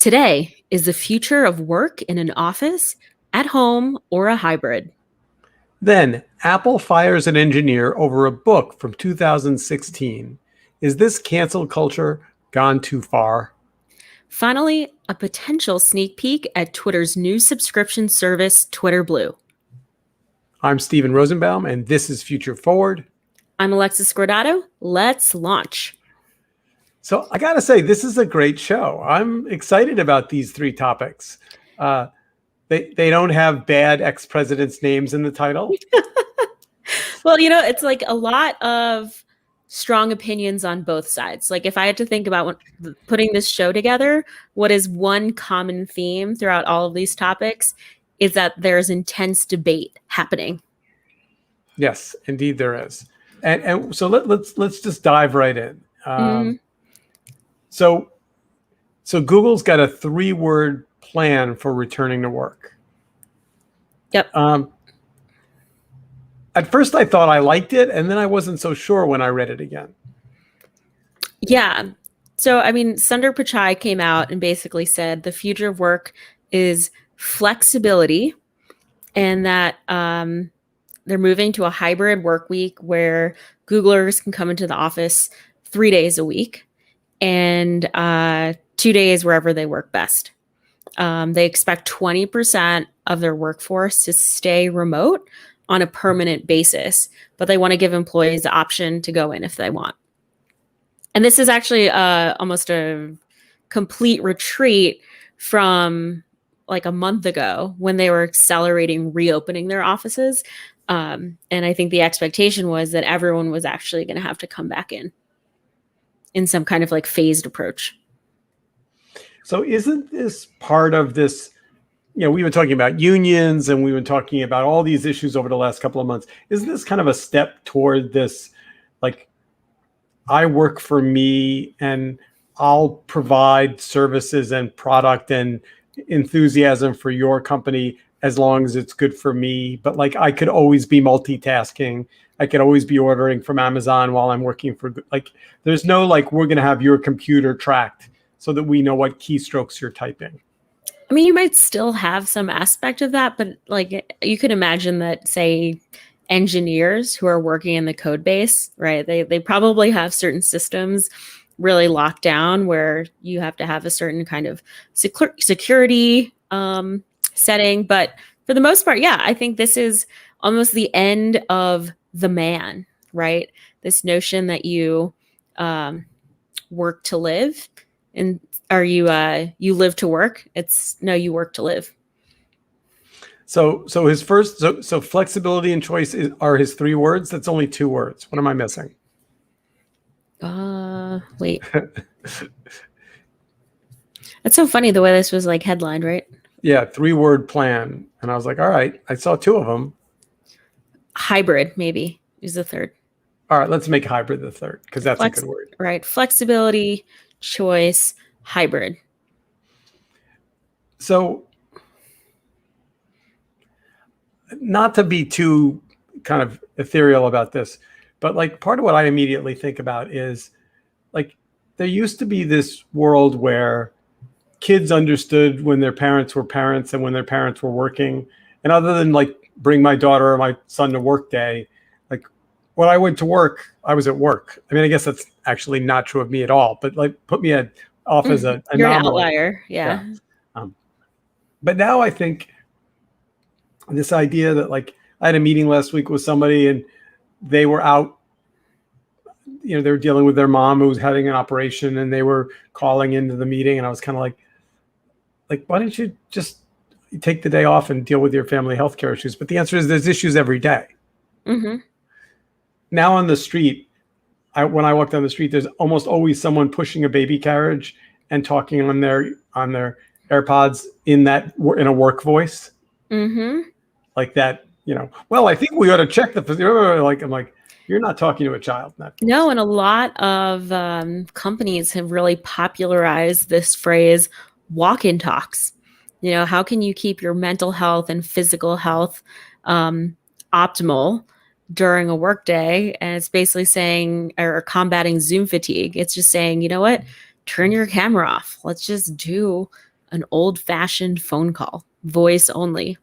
Today, is the future of work in an office, at home, or a hybrid? Then, Apple fires an engineer over a book from 2016. Is this cancel culture gone too far? Finally, a potential sneak peek at Twitter's new subscription service, Twitter Blue. I'm Stephen Rosenbaum, and this is Future Forward. I'm Alexa Scordato. Let's launch. So, I got to say, this is a great show. I'm excited about these three topics. They don't have bad ex-presidents' names in the title. Well, it's like a lot of strong opinions on both sides. Like if I had to think about putting this show together, what is one common theme throughout all of these topics is that there's intense debate happening. Yes, indeed there is. And so let's just dive right in. So Google's got a 3-word plan for returning to work. Yep. At first I thought I liked it, and then I wasn't so sure when I read it again. Yeah. So, Sundar Pichai came out and basically said the future of work is flexibility, and that they're moving to a hybrid work week where Googlers can come into the office 3 days a week and 2 days wherever they work best. They expect 20% of their workforce to stay remote on a permanent basis, but they want to give employees the option to go in if they want. And this is actually almost a complete retreat from like a month ago when they were accelerating reopening their offices. And I think the expectation was that everyone was actually going to have to come back in some kind of like phased approach. So isn't this part of this, we've been talking about unions and we've been talking about all these issues over the last couple of months. Isn't this kind of a step toward this, like, I work for me and I'll provide services and product and enthusiasm for your company as long as it's good for me. But like, I could always be multitasking. I could always be ordering from Amazon while I'm working for, like, there's no, like, we're going to have your computer tracked so that we know what keystrokes you're typing. You might still have some aspect of that, but like you could imagine that, say, engineers who are working in the code base, right? They probably have certain systems really locked down where you have to have a certain kind of security setting. But for the most part, yeah, I think this is almost the end of the man, right? This notion that you work to live, and you live to work. It's no, you work to live. So his first, so flexibility and choice are his 3 words. That's only 2 words. What am I missing? Wait. That's so funny the way this was like headlined, right? Yeah, 3-word plan. And I was like, all right, I saw 2 of them. Hybrid maybe is the 3rd. All right, let's make hybrid the 3rd because that's a good word. Right. Flexibility, choice, hybrid. So not to be too kind of ethereal about this, but like part of what I immediately think about is like there used to be this world where kids understood when their parents were parents and when their parents were working. And other than like bring my daughter or my son to work day, like when I went to work, I was at work. I guess that's actually not true of me at all, but like put me off as an anomaly. You're an outlier. Yeah. But now I think this idea that like I had a meeting last week with somebody and they were out, they were dealing with their mom who was having an operation and they were calling into the meeting. And I was kind of like, why don't you just take the day off and deal with your family healthcare issues? But the answer is there's issues every day. Mm-hmm. Now on the street, when I walk down the street, there's almost always someone pushing a baby carriage and talking on their AirPods in a work voice. Mm-hmm. Like that, well, I think we ought to check like, I'm like, you're not talking to a child. No, and a lot of companies have really popularized this phrase, walk-in talks. How can you keep your mental health and physical health optimal during a workday? And it's basically saying, or combating Zoom fatigue. It's just saying, you know what, turn your camera off. Let's just do an old-fashioned phone call, voice only.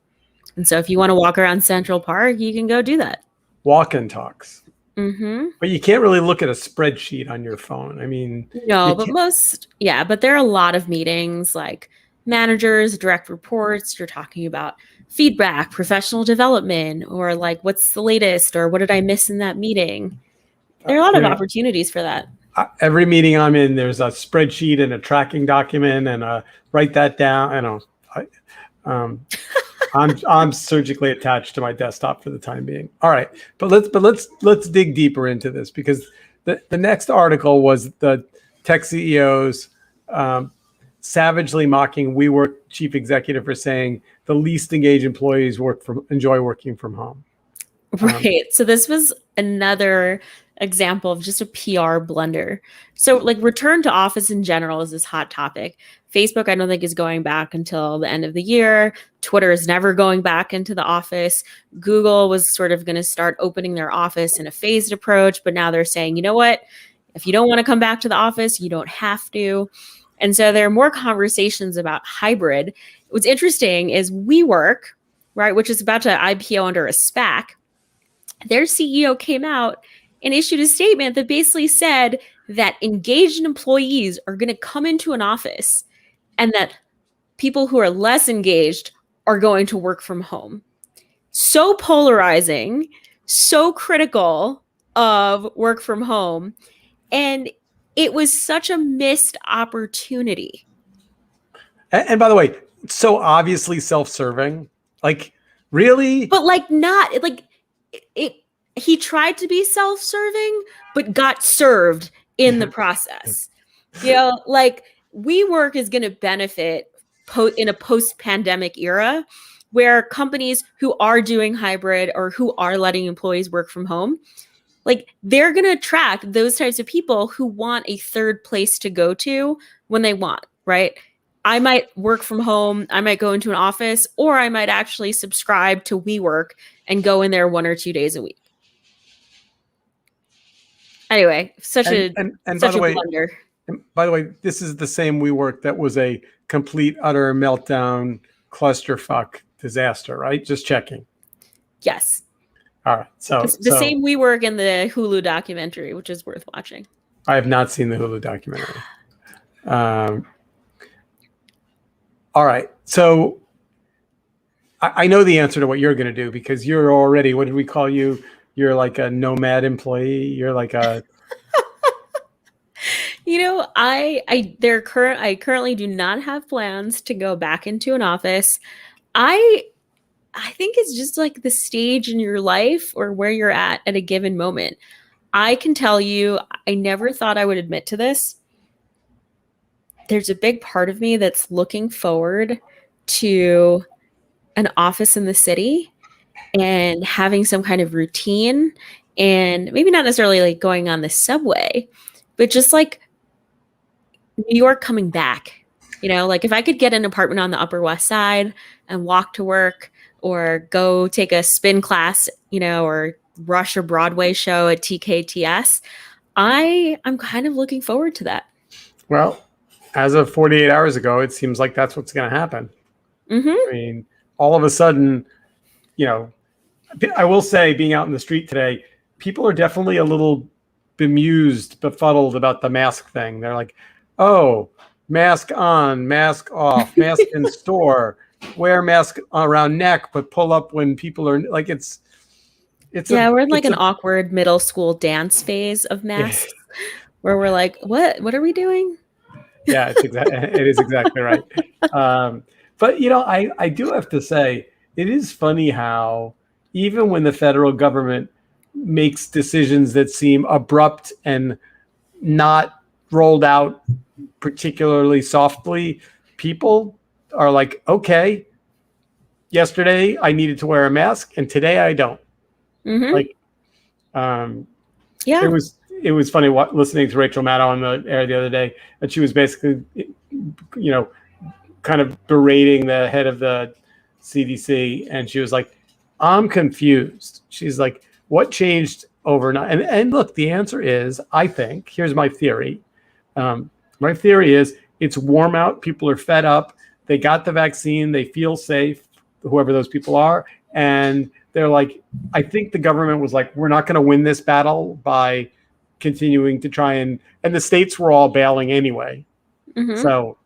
And so if you want to walk around Central Park, you can go do that. Walk and talks. Mm-hmm. But you can't really look at a spreadsheet on your phone. I mean, No, you but can't. but there are a lot of meetings like managers, direct reports. You're talking about feedback, professional development, or like what's the latest, or what did I miss in that meeting? There are a lot You of know, opportunities for that. every meeting I'm in, there's a spreadsheet and a tracking document, and write that down. I know. Um, I'm surgically attached to my desktop for the time being. All right, but let's dig deeper into this, because the next article was the tech CEOs savagely mocking WeWork chief executive for saying the least engaged employees enjoy working from home. Right. So this was another example of just a PR blunder. So like return to office in general is this hot topic. Facebook, I don't think is going back until the end of the year. Twitter is never going back into the office. Google was sort of going to start opening their office in a phased approach, but now they're saying, you know what? If you don't want to come back to the office, you don't have to. And so there are more conversations about hybrid. What's interesting is WeWork, right, which is about to IPO under a SPAC. Their CEO came out and issued a statement that basically said that engaged employees are going to come into an office and that people who are less engaged are going to work from home. So polarizing, so critical of work from home. And it was such a missed opportunity. And by the way, it's so obviously self-serving. Like, really? But like not like it he tried to be self-serving but got served in the process. Like WeWork is going to benefit in a post-pandemic era where companies who are doing hybrid or who are letting employees work from home, like they're going to attract those types of people who want a third place to go to when they want, right? I might work from home, I might go into an office, or I might actually subscribe to WeWork and go in there 1 or 2 days a week. Anyway, such a blunder. By the way, this is the same WeWork that was a complete, utter meltdown, clusterfuck disaster, right? Just checking. Yes. All right. So the same WeWork in the Hulu documentary, which is worth watching. I have not seen the Hulu documentary. All right. So I know the answer to what you're going to do, because you're already, what did we call you? You're like a nomad employee. You're like a. I currently do not have plans to go back into an office. I think it's just like the stage in your life or where you're at a given moment. I can tell you, I never thought I would admit to this. There's a big part of me that's looking forward to an office in the city and having some kind of routine, and maybe not necessarily like going on the subway, but just like New York coming back. Like if I could get an apartment on the Upper West Side and walk to work or go take a spin class, or rush a Broadway show at TKTS, I'm kind of looking forward to that. Well, as of 48 hours ago, it seems like that's what's going to happen. Mm-hmm. I mean, all of a sudden, I will say, being out in the street today, people are definitely a little befuddled about the mask thing. They're like, oh, mask on, mask off, mask in store, wear mask around neck, but pull up when people are like, we're in like an awkward middle school dance phase of masks where we're like, what are we doing? Yeah, it is exactly right. But I do have to say, it is funny how even when the federal government makes decisions that seem abrupt and not rolled out particularly softly, people are like, okay, yesterday I needed to wear a mask and today I don't. Mm-hmm. Like, it was funny listening to Rachel Maddow on the air the other day, and she was basically, kind of berating the head of the CDC, and she was like, I'm confused. She's like, what changed overnight? And look, the answer is, I think, here's my theory. My theory is it's warm out. People are fed up. they got the vaccine, they feel safe, whoever those people are, and they're like, I think the government was like, we're not going to win this battle by continuing to try and the states were all bailing anyway. Mm-hmm. So,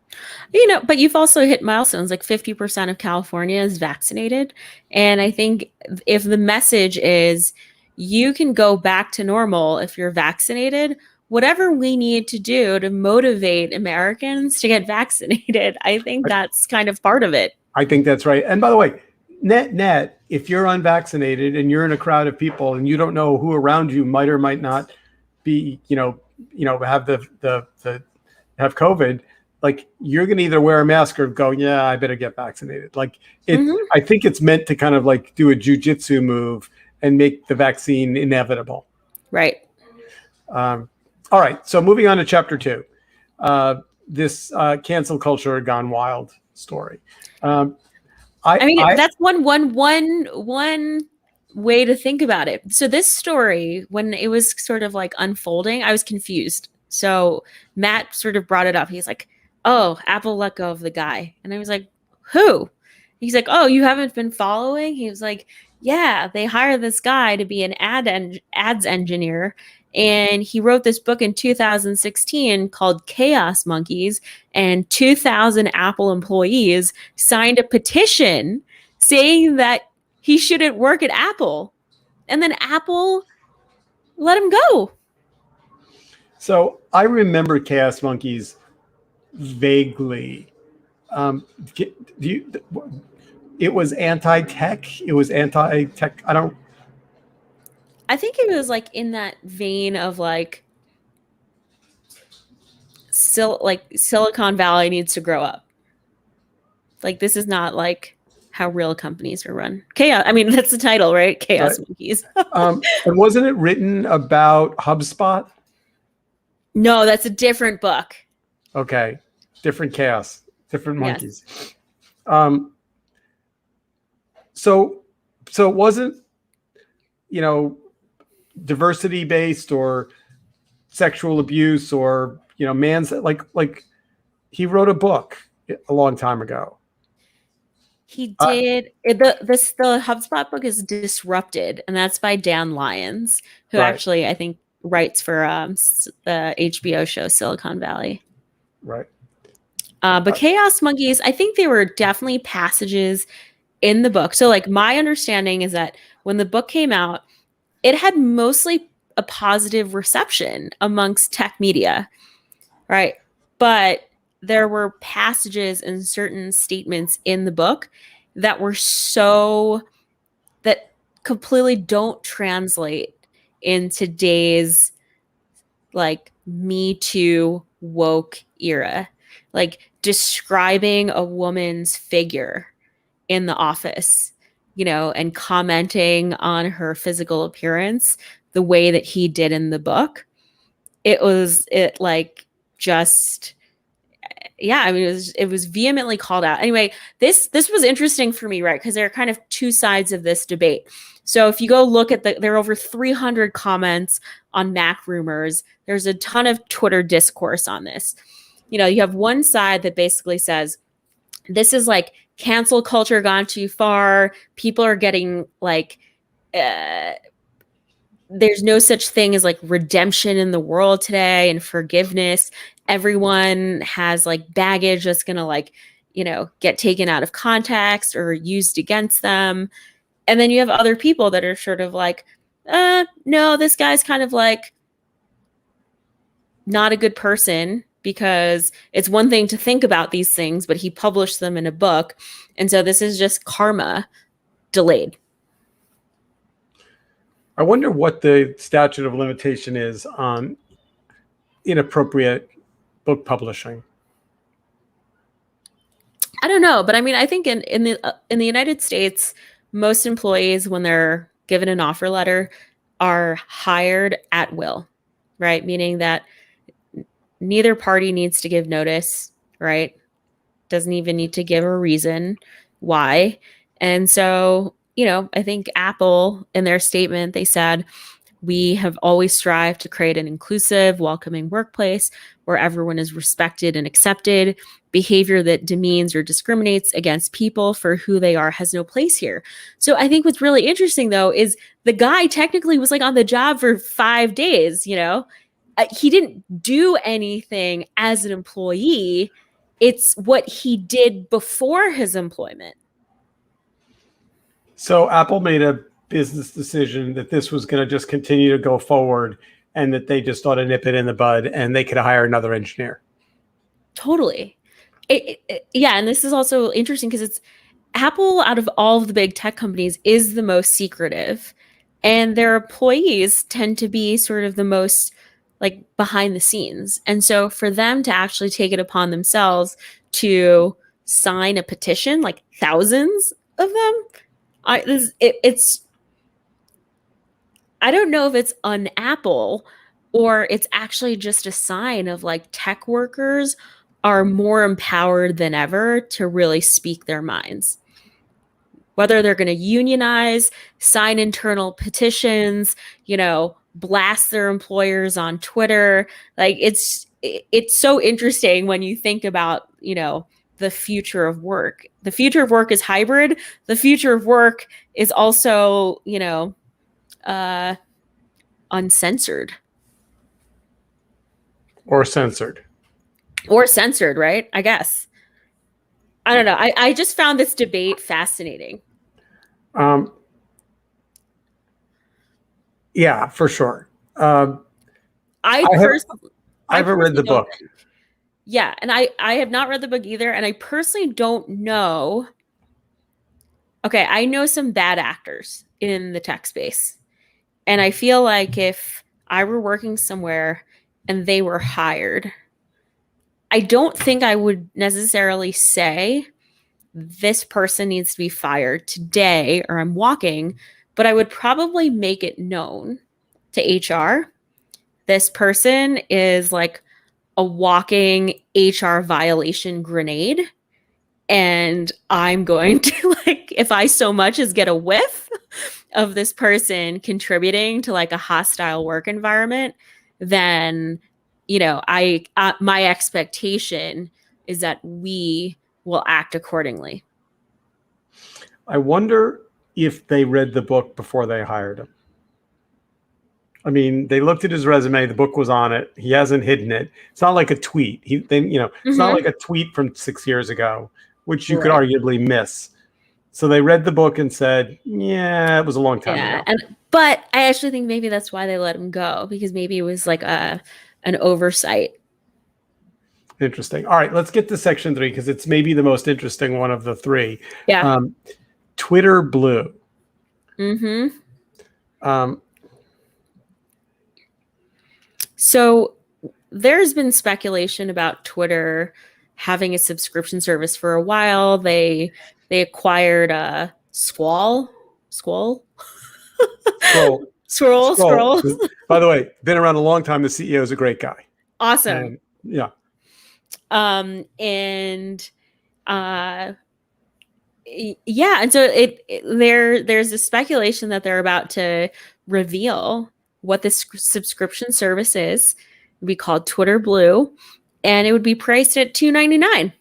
but you've also hit milestones. Like 50% of California is vaccinated. And I think if the message is you can go back to normal if you're vaccinated, whatever we need to do to motivate Americans to get vaccinated, I think that's kind of part of it. I think that's right. And by the way, net, if you're unvaccinated and you're in a crowd of people and you don't know who around you might or might not be, have have COVID, like you're going to either wear a mask or go, yeah, I better get vaccinated. Like I think it's meant to kind of like do a jujitsu move and make the vaccine inevitable. Right. All right. So moving on to chapter 2, this cancel culture gone wild story. That's one way to think about it. So this story, when it was sort of like unfolding, I was confused. So Matt sort of brought it up. He's like, oh, Apple let go of the guy. And I was like, who? He's like, oh, you haven't been following? He was like, yeah, they hired this guy to be an ads engineer. And he wrote this book in 2016 called Chaos Monkeys. And 2,000 Apple employees signed a petition saying that he shouldn't work at Apple. And then Apple let him go. So I remember Chaos Monkeys vaguely. It was anti-tech. It was anti-tech. I think it was like in that vein of like Silicon Valley needs to grow up. Like this is not like how real companies are run. Chaos. I mean, that's the title, right? Chaos Monkeys. And wasn't it written about HubSpot? No, that's a different book. Okay. Different chaos, different monkeys. Yes. So it wasn't, diversity based or sexual abuse or, man's like he wrote a book a long time ago. He did. The HubSpot book is Disrupted, and that's by Dan Lyons, who actually I think writes for the HBO show Silicon Valley. Right. But Chaos Monkeys, I think there were definitely passages in the book. So like my understanding is that when the book came out, it had mostly a positive reception amongst tech media, right? But there were passages and certain statements in the book that completely don't translate in today's like Me Too woke era, like describing a woman's figure in the office, and commenting on her physical appearance the way that he did in the book. It was vehemently called out. Anyway, this was interesting for me, right? Because there are kind of two sides of this debate. So if you go look at there are over 300 comments on Mac Rumors. There's a ton of Twitter discourse on this. You have one side that basically says, this is like cancel culture gone too far. People are getting like, there's no such thing as like redemption in the world today and forgiveness. Everyone has like baggage that's going to like, get taken out of context or used against them. And then you have other people that are sort of like, no, this guy's kind of like not a good person, because it's one thing to think about these things, but he published them in a book. And so this is just karma delayed. I wonder what the statute of limitation is on inappropriate book publishing. I don't know, but I mean, I think in the United States, most employees, when they're given an offer letter, are hired at will, right? Meaning that neither party needs to give notice, right? Doesn't even need to give a reason why. And so, I think Apple, in their statement, they said, we have always strived to create an inclusive, welcoming workplace where everyone is respected and accepted. Behavior that demeans or discriminates against people for who they are has no place here. So I think what's really interesting, though, is the guy technically was like on the job for 5 days, you know? He didn't do anything as an employee. It's what he did before his employment. So Apple made a business decision that this was going to just continue to go forward and that they just ought to nip it in the bud and they could hire another engineer. Totally. Yeah, and this is also interesting because it's Apple, out of all of the big tech companies, is the most secretive, and their employees tend to be sort of the most like behind the scenes. And so for them to actually take it upon themselves to sign a petition, like thousands of them, it's I don't know if it's on Apple or it's actually just a sign of like tech workers are more empowered than ever to really speak their minds. Whether they're going to unionize, sign internal petitions, blast their employers on Twitter. Like it's so interesting when you think about, the future of work. The future of work is hybrid. The future of work is also, uncensored or censored. Right? I guess. I don't know. I just found this debate fascinating. Yeah, for sure. I haven't read the book. Yeah, and I have not read the book either, and I personally don't know. Okay, I know some bad actors in the tech space, and I feel like if I were working somewhere and they were hired, I don't think I would necessarily say this person needs to be fired today or I'm walking, but I would probably make it known to HR. This person is like a walking HR violation grenade. And I'm going to like, if I so much as get a whiff of this person contributing to like a hostile work environment, then, my expectation is that we will act accordingly. I wonder if they read the book before they hired him. I mean, they looked at his resume. The book was on it. He hasn't hidden it. It's not like a tweet. It's not like a tweet from 6 years ago, which you could arguably miss. So they read the book and said, "Yeah, it was a long time ago." But I actually think maybe that's why they let him go, because maybe it was like an oversight. Interesting. All right, let's get to section 3 because it's maybe the most interesting one of the 3. Yeah. Twitter Blue. So there's been speculation about Twitter having a subscription service for a while. They acquired a Squall. By the way, been around a long time. The CEO is a great guy. Awesome. Yeah. And so there's a speculation that they're about to reveal what this subscription service is. It would be called Twitter Blue, and it would be priced at $2.99.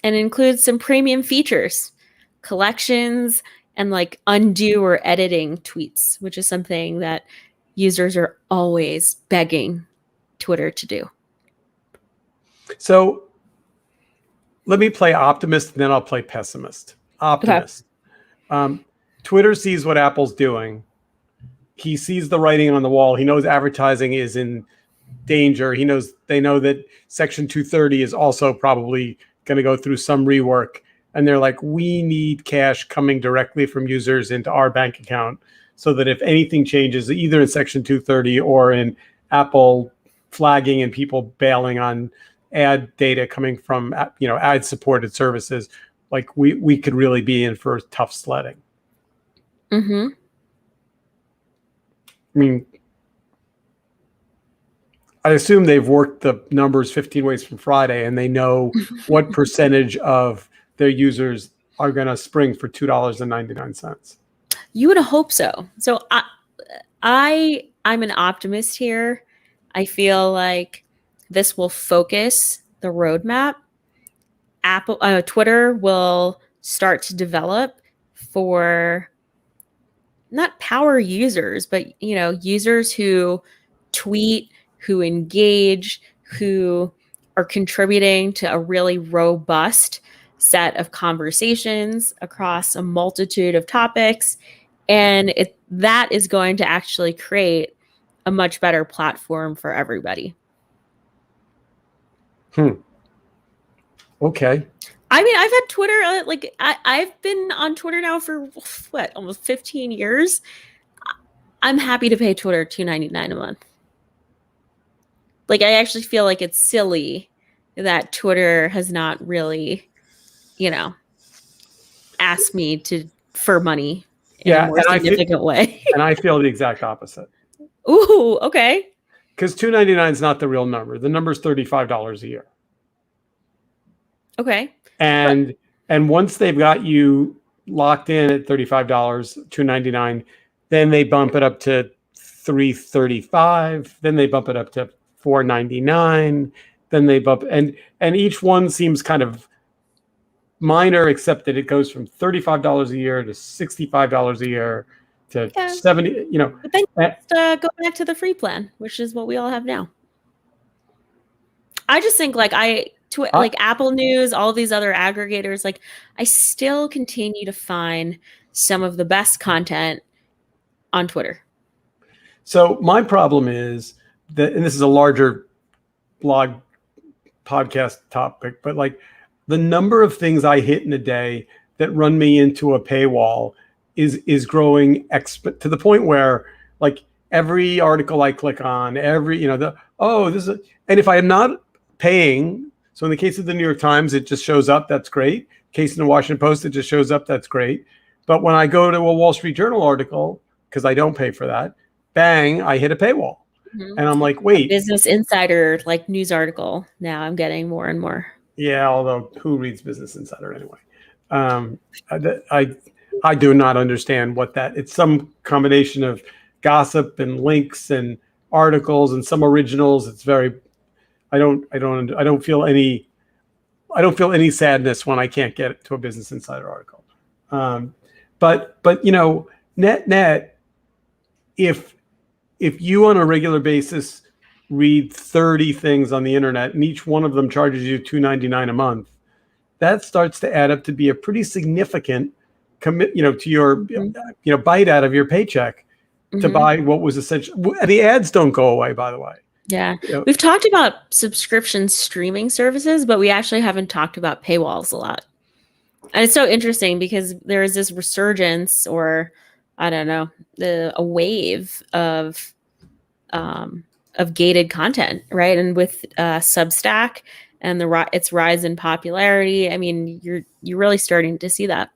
And it includes some premium features, collections, and like undo or editing tweets, which is something that users are always begging Twitter to do. So let me play optimist, and then I'll play pessimist. Optimist. Okay. Twitter sees what Apple's doing. He sees the writing on the wall. He knows advertising is in danger. They know that Section 230 is also probably going to go through some rework. And they're like, we need cash coming directly from users into our bank account so that if anything changes, either in Section 230 or in Apple flagging and people bailing on ad data coming from, ad supported services, like we could really be in for tough sledding. Mm-hmm. I mean, I assume they've worked the numbers 15 ways from Friday, and they know what percentage of their users are going to spring for $2.99. You would hope so. So I'm an optimist here. I feel like this will focus the roadmap. Twitter will start to develop for not power users, but users who tweet, who engage, who are contributing to a really robust set of conversations across a multitude of topics. And that is going to actually create a much better platform for everybody. Okay. I mean, I've had Twitter, I've been on Twitter now for what, almost 15 years. I'm happy to pay Twitter $2.99 a month. Like, I actually feel like it's silly that Twitter has not really, asked me for money in a more significant way. And I feel the exact opposite. Ooh, okay. Because $2.99 is not the real number. The number is $35 a year. Okay. And once they've got you locked in at $35, $2.99, then they bump it up to $3.35. Then they bump it up to $4.99. Then they bump, and each one seems kind of minor, except that it goes from $35 a year to $65 a year to $70. But then go back to the free plan, which is what we all have now. I just think like Apple News, all these other aggregators, like I still continue to find some of the best content on Twitter. So my problem is that, and this is a larger blog podcast topic, but like the number of things I hit in a day that run me into a paywall is growing to the point where like every article I click on, and if I am not paying, so in the case of the New York Times, it just shows up, that's great. Case in the Washington Post, it just shows up, that's great. But when I go to a Wall Street Journal article, because I don't pay for that, bang, I hit a paywall. Mm-hmm. And I'm like, wait. Business Insider, like news article, now I'm getting more and more. Yeah, although who reads Business Insider anyway? I do not understand what that, it's some combination of gossip and links and articles and some originals. It's very, I don't feel any sadness when I can't get to a Business Insider article. But net, if you on a regular basis read 30 things on the internet and each one of them charges you $2.99 a month, that starts to add up to be a pretty significant commit, to your, bite out of your paycheck to buy what was essential. The ads don't go away, by the way. Yeah. We've talked about subscription streaming services, but we actually haven't talked about paywalls a lot. And it's so interesting because there is this resurgence, or I don't know, a wave of gated content, right? And with Substack and its rise in popularity, I mean, you're really starting to see that.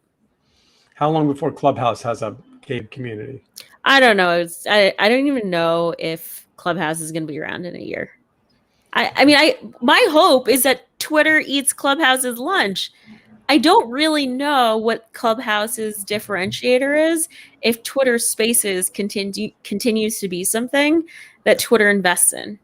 How long before Clubhouse has a gated community? I don't know. I don't even know if Clubhouse is going to be around in a year. My hope is that Twitter eats Clubhouse's lunch. I don't really know what Clubhouse's differentiator is if Twitter Spaces continues to be something that Twitter invests in.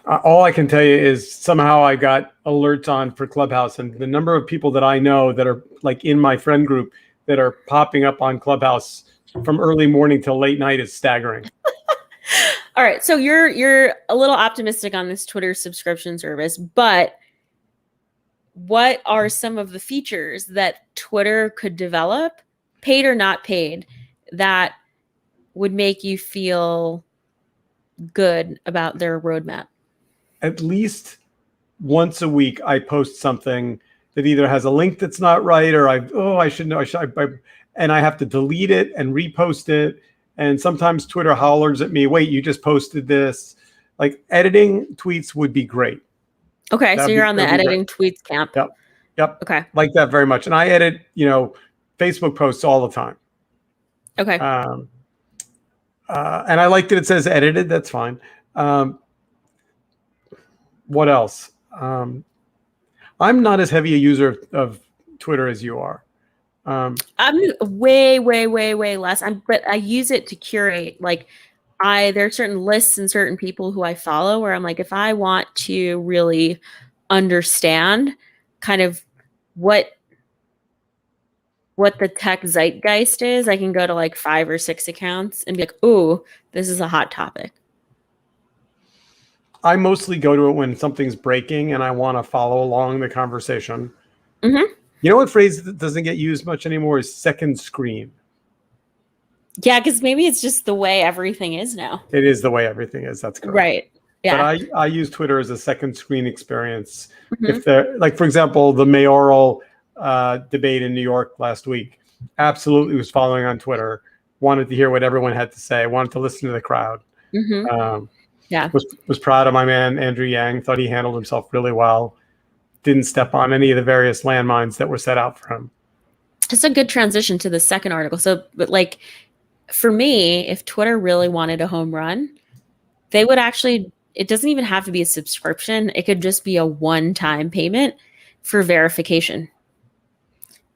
All I can tell you is somehow I got alerts on for Clubhouse, and the number of people that I know that are like in my friend group that are popping up on Clubhouse from early morning till late night is staggering. All right. So you're a little optimistic on this Twitter subscription service, but what are some of the features that Twitter could develop, paid or not paid, that would make you feel good about their roadmap? At least once a week, I post something that either has a link that's not right, or I should know, and I have to delete it and repost it. And sometimes Twitter hollers at me, wait, you just posted this. Like, editing tweets would be great. Okay, so you're on the editing tweets camp. Yep. Okay. Like that very much. And I edit, Facebook posts all the time. Okay. And I like that it says edited. That's fine. What else? I'm not as heavy a user of Twitter as you are. I'm way less. But I use it to curate. Like, there are certain lists and certain people who I follow where I'm like, if I want to really understand kind of what the tech zeitgeist is, I can go to like 5 or 6 accounts and be like, ooh, this is a hot topic. I mostly go to it when something's breaking and I want to follow along the conversation. Mm-hmm. You know what phrase that doesn't get used much anymore is second screen. Yeah, because maybe it's just the way everything is now. It is the way everything is. That's correct. Right. Yeah. But I use Twitter as a second screen experience. Mm-hmm. If they're like, for example, the mayoral debate in New York last week, absolutely was following on Twitter, wanted to hear what everyone had to say, wanted to listen to the crowd. Mm-hmm. Yeah. Was proud of my man, Andrew Yang, thought he handled himself really well. Didn't step on any of the various landmines that were set out for him. It's a good transition to the second article. So, but like, for me, if Twitter really wanted a home run, they would actually, it doesn't even have to be a subscription. It could just be a one-time payment for verification.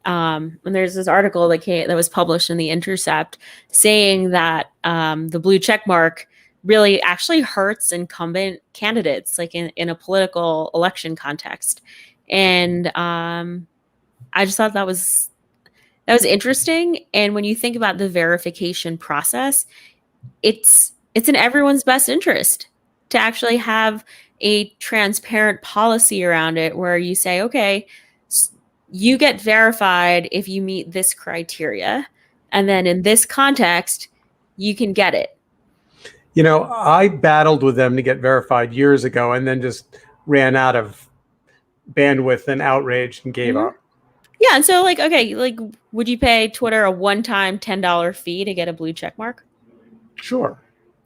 And there's this article that was published in The Intercept saying that the blue check mark really actually hurts incumbent candidates, like in a political election context. And I just thought that was interesting. And when you think about the verification process, it's in everyone's best interest to actually have a transparent policy around it where you say, okay, you get verified if you meet this criteria. And then in this context, you can get it. You know, I battled with them to get verified years ago and then just ran out of bandwidth and outrage and gave up. Yeah. And so like, okay, like, would you pay Twitter a one-time $10 fee to get a blue check mark? Sure.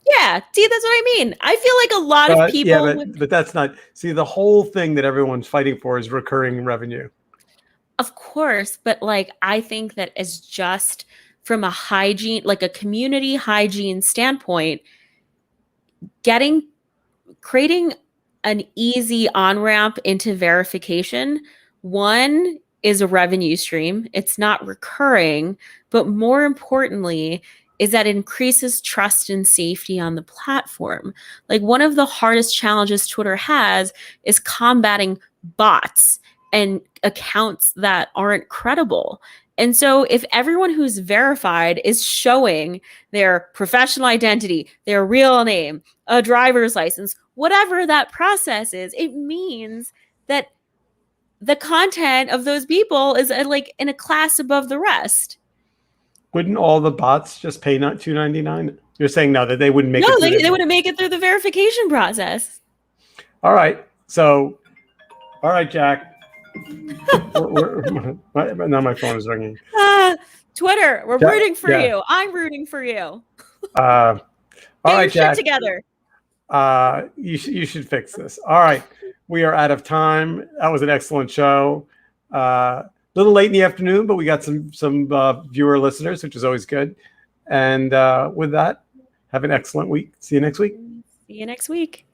Yeah. See, that's what I mean. I feel like a lot of people. Yeah, but that's not, see, the whole thing that everyone's fighting for is recurring revenue. Of course. But like, I think that as just from a hygiene, like a community hygiene standpoint, creating an easy on-ramp into verification, one, is a revenue stream. It's not recurring, but more importantly, is that it increases trust and safety on the platform. Like, one of the hardest challenges Twitter has is combating bots and accounts that aren't credible. And so if everyone who's verified is showing their professional identity, their real name, a driver's license, whatever that process is, it means that the content of those people is like in a class above the rest. Wouldn't all the bots just pay not $2.99? You're saying no, that they wouldn't make it. No, they wouldn't make it through the verification process. All right. So, all right, Jack. Now my phone is ringing. Twitter, we're rooting for you. I'm rooting for you. All right, Jack. Shit together. You should fix this. All right. We are out of time. That was an excellent show. A little late in the afternoon, but we got some viewer listeners, which is always good. And with that, have an excellent week. See you next week. See you next week.